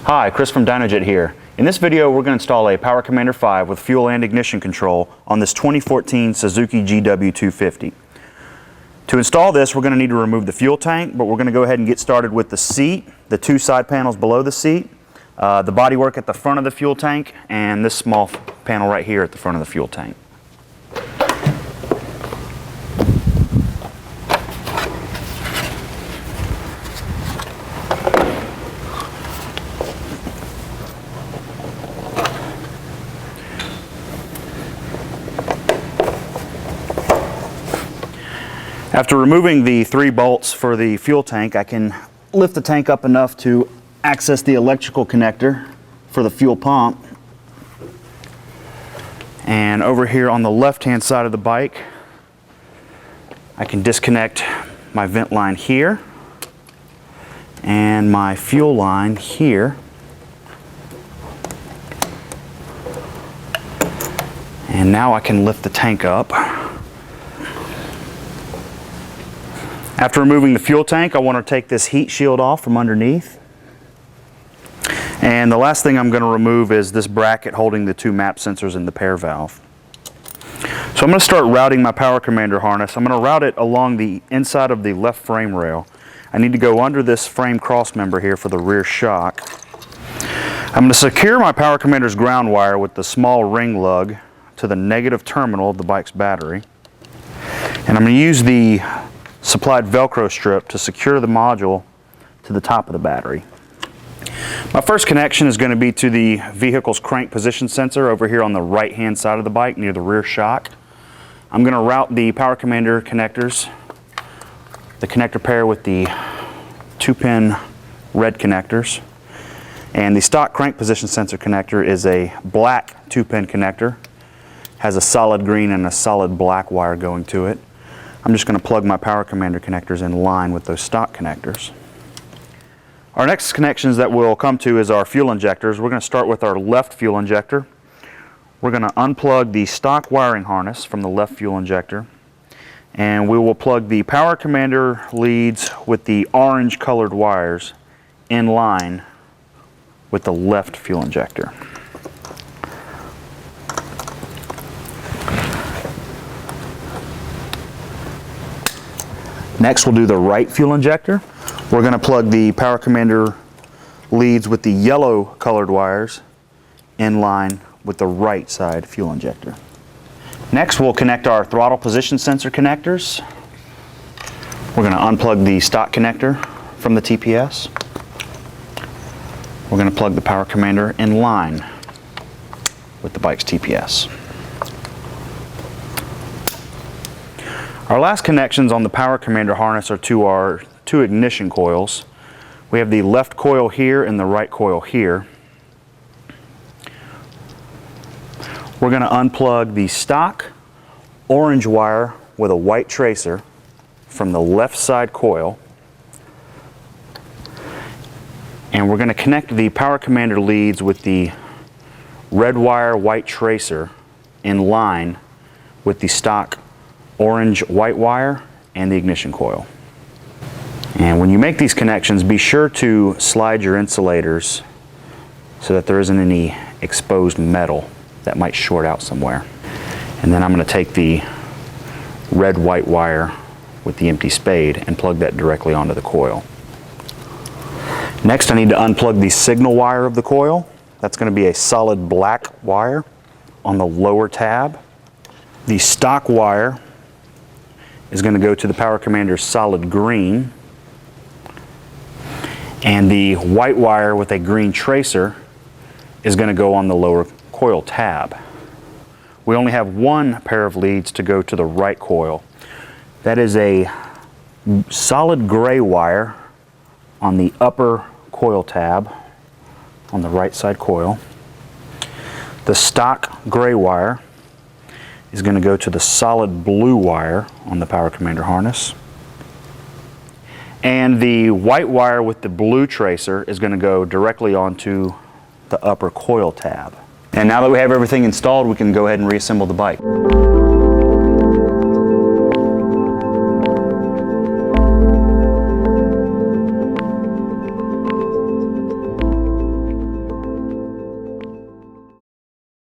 Hi, Chris from Dynojet here. In this video, we're going to install a Power Commander 5 with fuel and ignition control on this 2014 Suzuki GW250. To install this, we're going to need to remove the fuel tank, but we're going to go ahead and get started with the seat, the two side panels below the seat, the bodywork at the front of the fuel tank, and this small panel right here at the front of the fuel tank. After removing the 3 bolts for the fuel tank, I can lift the tank up enough to access the electrical connector for the fuel pump. And over here on the left-hand side of the bike, I can disconnect my vent line here and my fuel line here. And now I can lift the tank up. After removing the fuel tank, I want to take this heat shield off from underneath. And the last thing I'm going to remove is this bracket holding the 2 map sensors and the pair valve. So I'm going to start routing my Power Commander harness. I'm going to route it along the inside of the left frame rail. I need to go under this frame cross member here for the rear shock. I'm going to secure my Power Commander's ground wire with the small ring lug to the negative terminal of the bike's battery. And I'm going to use the supplied Velcro strip to secure the module to the top of the battery. My first connection is going to be to the vehicle's crank position sensor over here on the right hand side of the bike near the rear shock. I'm going to route the Power Commander connectors, the connector pair with the 2-pin red connectors, and the stock crank position sensor connector is a black 2-pin connector, has a solid green and a solid black wire going to it. I'm just going to plug my Power Commander connectors in line with those stock connectors. Our next connections that we'll come to is our fuel injectors. We're going to start with our left fuel injector. We're going to unplug the stock wiring harness from the left fuel injector, and we will plug the Power Commander leads with the orange colored wires in line with the left fuel injector. Next, we'll do the right fuel injector. We're going to plug the Power Commander leads with the yellow colored wires in line with the right side fuel injector. Next, we'll connect our throttle position sensor connectors. We're going to unplug the stock connector from the TPS. We're going to plug the Power Commander in line with the bike's TPS. Our last connections on the Power Commander harness are to our 2 ignition coils. We have the left coil here and the right coil here. We're going to unplug the stock orange wire with a white tracer from the left side coil. And we're going to connect the Power Commander leads with the red wire white tracer in line with the stock orange white wire and the ignition coil. And when you make these connections, be sure to slide your insulators so that there isn't any exposed metal that might short out somewhere. And then I'm going to take the red white wire with the empty spade and plug that directly onto the coil. Next, I need to unplug the signal wire of the coil. That's going to be a solid black wire on the lower tab. The stock wire is going to go to the Power Commander's solid green, and the white wire with a green tracer is going to go on the lower coil tab. We only have 1 pair of leads to go to the right coil. That is a solid gray wire on the upper coil tab on the right side coil. The stock gray wire is going to go to the solid blue wire on the Power Commander harness. And the white wire with the blue tracer is going to go directly onto the upper coil tab. And now that we have everything installed, we can go ahead and reassemble the bike.